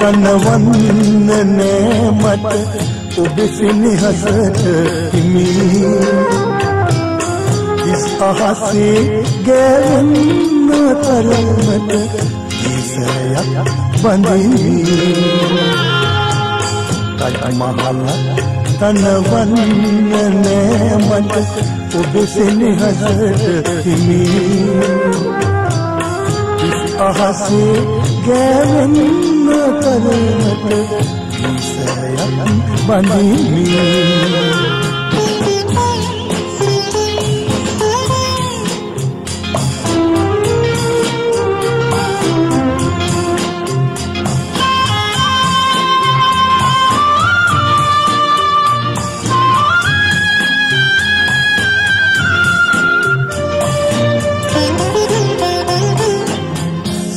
තනවන්න නෑ මට ඔබ සෙනෙහසට හිමි ඉස් අහසේ ගෑවෙන්න තරමට ඉසයක් බඳිමි තජ මහල තනවන්න නෑ මට ඔබ සෙනෙහසට හිමි ඉස් අහසේ ගෑවෙන්න තරමට ඉසයක් බඳිමි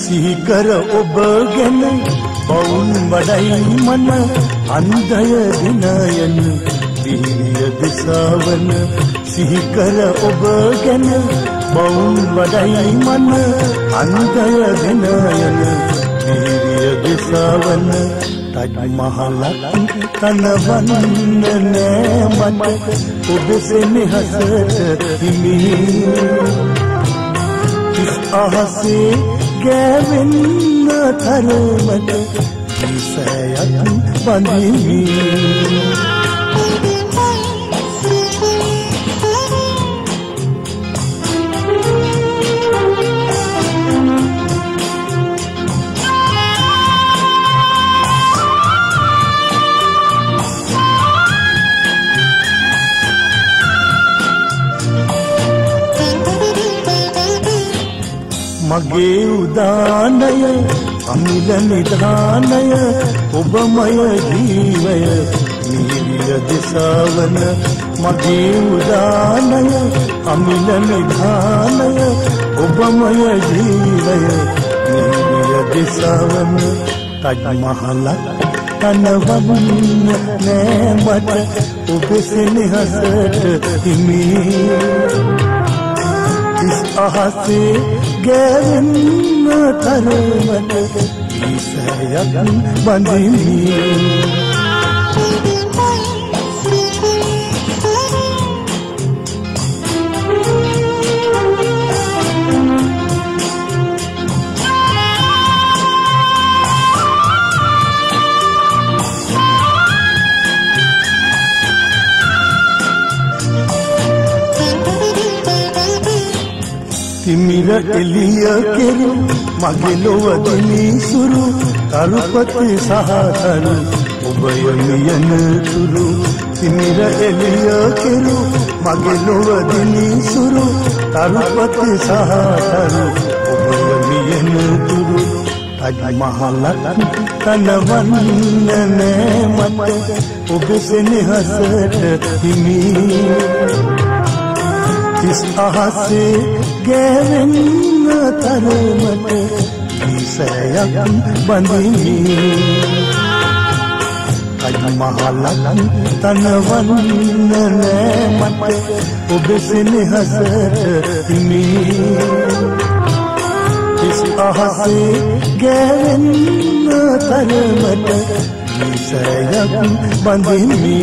සිහිකර ඔබ ගැන පවුන් වඩයි මන අන්ධය දිනයන දිවිය දිසාවන සිහිකර ඔබ ගැන පවුන් වඩයි මන අන්ධය දිනයන දිවිය දිසාවන තජ මහලක් තනවන්න නෑ මට ඔබ සෙනෙහසට හිමි ඉස් අහසේ ගෑවෙන්න තරමට ඉසයක් බඳිමි මගේ උදානය අමිල නිධානය ඔබමය ජීවය නිවිය දිසාවන මගේ උදානය අමිල නිධානය ඔබමය ජීවය නිවිය දිසාවන තජ මහලක් තනවන්න නෑ මට ඔබ සෙනෙහසට හිමි ඉස් අහසේ ගෑවෙන්න තරමට ඉසයක් බඳිමි තිමිර එළිය කෙරු මගේ ලොව දිනිසුරු කරුපති සහතරු ඔබ යමියන තුරු තිමිර එළිය කෙරු මගේ ලොව දිනිසුරු කරුපති සහතරු ඔබ යමියන තුරු තජ මහලක් තනවන්න නෑ මට ඔබ සෙනෙහසට හිමි ඉස් අහසේ ගෑවෙන්න තරමට ඉසයක් බඳිමි තජ මහලක් තනවන්න නෑ මට ඔබ සෙනෙහසට හිමි ඉස් අහසේ ගෑවෙන්න තරමට ඉසයක් බඳිමි